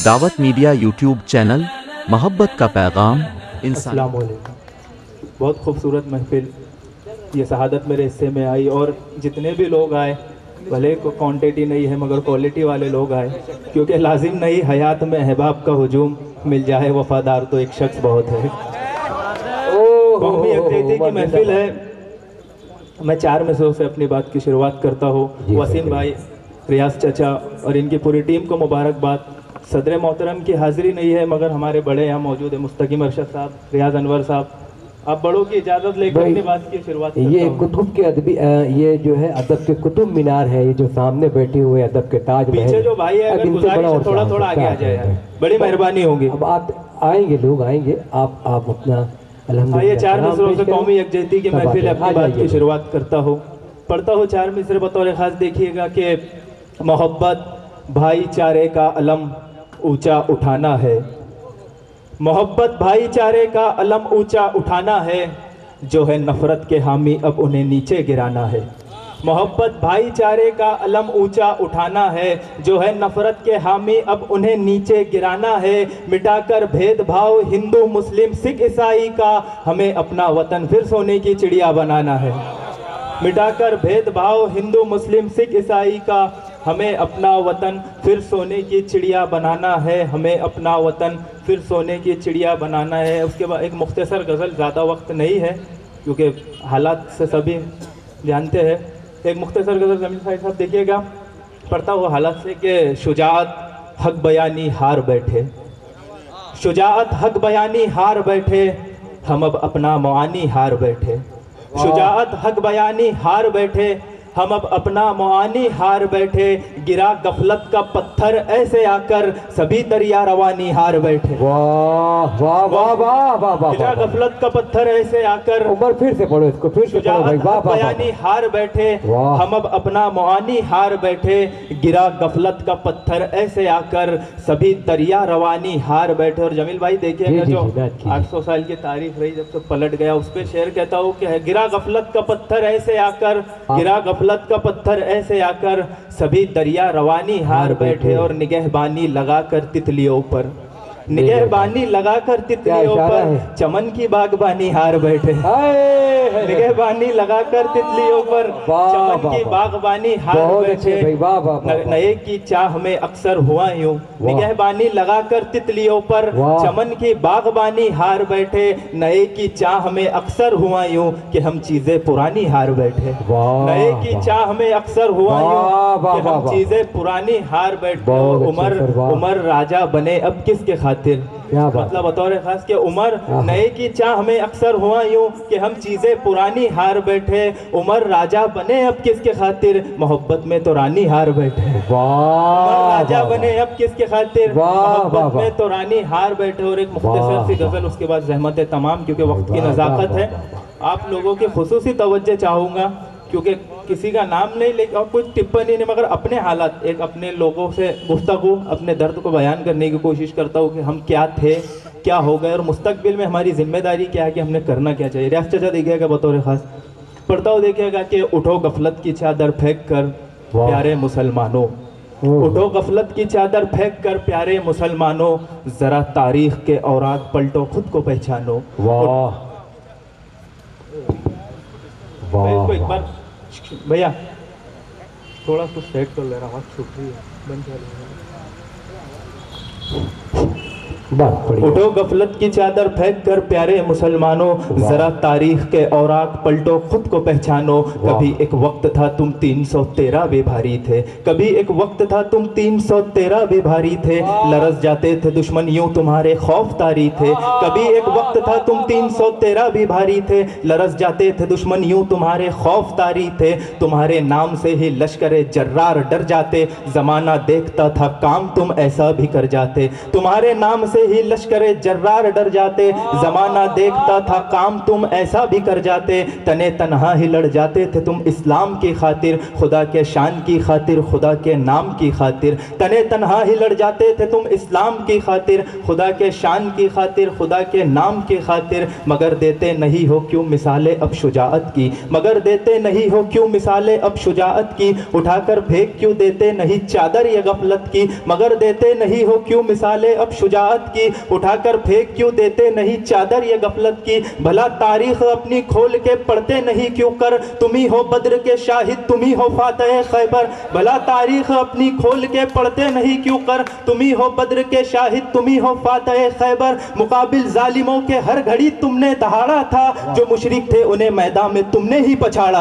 दावत media YouTube channel, मोहब्बत का पैगाम इंसान। अस्सलाम वालेकुम। बहुत खूबसूरत महफिल ये शहादत मेरे हिस्से में आई, और जितने भी लोग आए भले क्वांटिटी नहीं है मगर क्वालिटी वाले लोग आए, क्योंकि लाजिम नहीं हयात में अहबाब का हुजूम, मिल जाए वफादार तो एक शख्स बहुत है। कौमी यकजहती की महफिल है। मैं 4 मिसरों से अपनी बात की शुरुआत करता हूँ। वसीम भाई, रियाज चाचा और इनकी पूरी टीम को मुबारकबाद। सदर मोहतरम की हाज़िरी नहीं है मगर हमारे बड़े यहाँ मौजूद है, मुस्तकीम अरशद साहब, रियाज अनवर साहब। आप बड़ों की इजाज़त लेकर अपनी बात की शुरुआत करता ये हूँ। कुतुब के अदबी ये जो है अदब के कुतुब मीनार है, ये जो सामने बैठे हुए अदब के ताज महल। पीछे जो भाई है अगर गुजारिश है थोड़ा थोड़ा आगे आ जाए यार, बड़ी मेहरबानी होगी। अब आप आएंगे, लोग आएंगे, आप अपना ये 4 मिसरों से कौमी यकजहती की महफिल अपनी बात की शुरुआत करता हूँ। पढ़ता हूँ 4 मिसरे बतौर खास। देखिएगा कि मोहब्बत भाईचारे का अलम ऊंचा उठाना है। मोहब्बत भाईचारे का अलम ऊंचा उठाना है, जो है नफरत के हामी अब उन्हें नीचे गिराना है। मोहब्बत भाईचारे का अलम ऊंचा उठाना है, जो है नफरत के हामी अब उन्हें नीचे गिराना है। मिटाकर भेदभाव हिंदू मुस्लिम सिख ईसाई का, हमें अपना वतन फिर सोने की चिड़िया बनाना है। मिटाकर भेदभाव हिंदू मुस्लिम सिख ईसाई का, हमें अपना वतन फिर सोने की चिड़िया बनाना है। हमें अपना वतन फिर सोने की चिड़िया बनाना है। उसके बाद एक मुख्तसर गज़ल, ज़्यादा वक्त नहीं है क्योंकि हालात से सभी जानते हैं। एक मुख्तसर गज़ल जमील भाई साहब देखिएगा, पढ़ता हुआ हालात से कि शुजाअत हक बयानी हार बैठे, शुजाअत हक बयानी हार बैठे, हम अब अपना मुआनी हार बैठे। शुजाअत हक बयानी हार बैठे, हम अब अपना मुआनी हार बैठे। गिरा गफलत का पत्थर ऐसे आकर, सभी दरिया रवानी हार बैठे। वाह वाह वाह वाह वाह वाह। गिरा गफलत का पत्थर ऐसे आकर, उमर फिर से पढ़ो इसको, फिर से पढ़ो भाई। वाह वाह बयानी हार बैठे, हम अब अपना मुआनी हार बैठे। गिरा गफलत का पत्थर ऐसे आकर, सभी दरिया रवानी हार बैठे। और जमील भाई देखिएगा जो 800 साल की तारीख रही जब से पलट गया, उस पर शेर कहता हूँ कि गिरा गफलत का पत्थर ऐसे आकर, गिरा गफलत का पत्थर ऐसे आकर, सभी दरिया रवानी हार बैठे। और निगहबानी लगाकर तितलियों पर, निगहबानी लगाकर तितलियों पर, चमन की बागबानी हार बैठे। निगहबानी लगाकर तितलियों पर, चमन की बागबानी हार बैठे। नए की चाह में अक्सर हुआ यूं, निगहबानी लगाकर तितलियों पर, चमन की बागबानी हार बैठे। नए की चाह में अक्सर हुआ यूं कि हम चीजें पुरानी हार बैठे। नए की चाह में अक्सर हुआ यूं कि हम चीजें पुरानी हार बैठे। उमर राजा बने अब किसके खातिर, मतलब बतौर खास के उमर नए की चाह में अक्सर हुआ यूं कि हम चीजें पुरानी हार बैठे। उमर राजा बने अब किसके खातिर, मोहब्बत में तो रानी हार बैठे। उमर राजा बने अब किसके खातिर, मोहब्बत में तो रानी हार बैठे। और एक मुख्तसर सी गजल, उसके बाद रहमत तमाम, क्योंकि वक्त की नज़ाकत है। आप लोगों की खुसूसी तवज्जो चाहूँगा, क्योंकि किसी का नाम नहीं लेकर और कुछ टिप्पणी नहीं, मगर अपने हालात, एक अपने लोगों से गुफ्तगू, अपने दर्द को बयान करने की कोशिश करता हूँ कि हम क्या थे, क्या हो गए, और मुस्तकबिल में हमारी जिम्मेदारी क्या है कि हमने करना क्या चाहिए। रियाज चाचा देखिएगा बतौर खास, पढ़ता हूँ देखिएगा कि उठो गफलत की चादर फेंक कर प्यारे मुसलमानों, उठो गफलत की चादर फेंक कर प्यारे मुसलमानों, जरा तारीख के औराक पलटो खुद को पहचानो। एक बार भैया थोड़ा कुछ सेट कर ले रहा हूँ, छुट्टी है, बंद कर। उठो गफलत की चादर फेंक कर प्यारे मुसलमानों, जरा तारीख के औराक पलटो खुद को पहचानो। कभी एक वक्त था तुम 313 भी भारी थे, कभी एक वक्त था तुम 313 भी भारी थे, लरस जाते थे दुश्मन यूं तुम्हारे खौफ तारी थे। कभी एक वक्त था तुम 313 भी भारी थे, लरस जाते थे दुश्मन यूं तुम्हारे खौफ तारी थे। तुम्हारे नाम से ही लश्करे जर्रार डर जाते, जमाना देखता था काम तुम ऐसा भी कर जाते। तुम्हारे नाम से ही लश्करे जर्रार डर जाते, जमाना देखता था काम तुम ऐसा भी कर जाते, तने तन्हा ही लड़ जाते थे तुम इस्लाम की खातिर, खुदा के शान की खातिर, खुदा के नाम की खातिर, तने तन्हा ही लड़ जाते थे तुम इस्लाम की खातिर, खुदा के शान की खातिर, खुदा के नाम की खातिर, मगर देते नहीं हो क्यों मिसालें अब शुजाअत की, मगर देते नहीं हो क्यों मिसालें अब शुजाअत की, उठाकर फेंक क्यों देते नहीं चादर ये गफलत की, मगर देते नहीं हो क्यों मिसालें अब शुजाअत की, उठाकर फेंक क्यों देते नहीं चादर ये गफलत की, भला तारीख अपनी खोल के पढ़ते नहीं क्यों कर, तुम ही हो बद्र के शाहिद, तुम ही हो फातह खैबर, भला तारीख अपनी खोल के पढ़ते नहीं क्यों कर, तुम ही हो बद्र के शाहिद, तुम ही हो फातह खैबर, मुकाबिल जालिमों के हर घड़ी तुमने दहाड़ा था, जो मुशरिक थे उन्हें मैदान में तुमने ही पछाड़ा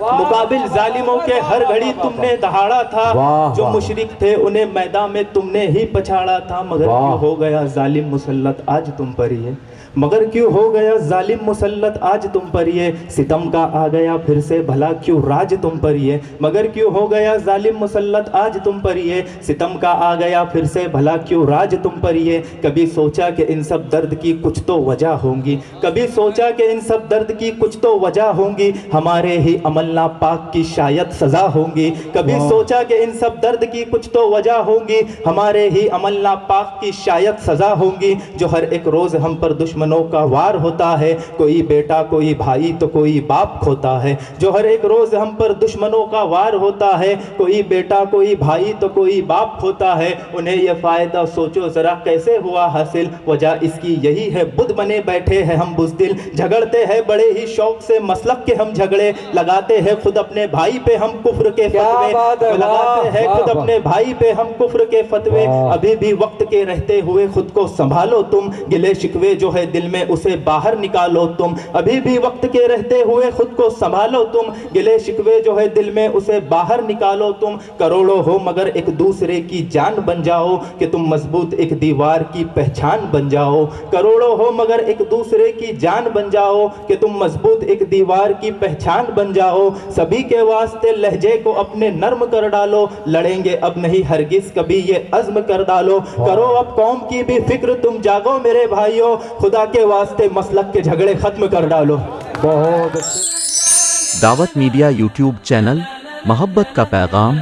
मुकाबिल जालिमों के हर घड़ी तुमने दहाड़ा था, जो मुशरिक थे उन्हें मैदान में तुमने ही पछाड़ा था, मगर क्यों हो गया जालिम मुसल्लत आज तुम पर ही है, मगर क्यों हो गया जालिम मुसल्लत आज तुम पर ये, सितम का आ गया फिर से भला क्यों राज तुम पर ये, मगर क्यों हो गया जालिम मुसल्लत आज तुम पर ये, सितम का आ गया फिर से भला क्यों राज तुम पर ये, कभी सोचा कि इन सब दर्द की कुछ तो वजह होंगी, कभी सोचा कि इन सब दर्द की कुछ तो वजह होंगी, हमारे ही अमल नापाक की शायद सजा होंगी, कभी सोचा कि इन सब दर्द की कुछ तो वजह होंगी, हमारे ही अमल नापाक की शायद सजा होंगी, जो हर एक रोज हम पर दुश्मनों का वार होता है, कोई बेटा कोई भाई तो कोई बाप खोता है, जो हर एक रोज हम पर दुश्मनों का वार होता है, कोई बेटा कोई भाई तो कोई बाप खोता है, उन्हें यह फायदा सोचो जरा कैसे हुआ हासिल, वजह इसकी यही है बुद्ध बने बैठे हैं हम बुज़दिल, झगड़ते हैं बड़े ही शौक से मसलक के हम झगड़े, लगाते हैं खुद अपने भाई पे हम कुफ्र के फतवे, लगाते हैं खुद अपने भाई पे हम कुफ्र के फतवे, अभी भी वक्त के रहते हुए खुद को संभालो तुम, गिले शिकवे जो है दिल में उसे बाहर निकालो तुम, अभी भी वक्त के रहते हुए खुद को संभालो तुम, गिले शिकवे जो है दिल में उसे बाहर निकालो तुम, करोड़ों हो मगर एक दूसरे की जान बन जाओ, कि तुम मजबूत एक दीवार की पहचान बन जाओ, करोड़ों हो मगर एक दूसरे की जान बन जाओ, कि तुम मजबूत एक दीवार की पहचान बन जाओ, सभी के वास्ते लहजे को अपने नर्म कर डालो, लड़ेंगे अब नहीं हरगिज कभी ये अज़्म कर डालो, करो अब कौम की भी फिक्र तुम जागो मेरे भाइयों, खुदा के वास्ते मसलक के झगड़े खत्म कर डालो। बहुत दावत मीडिया यूट्यूब चैनल मोहब्बत का पैगाम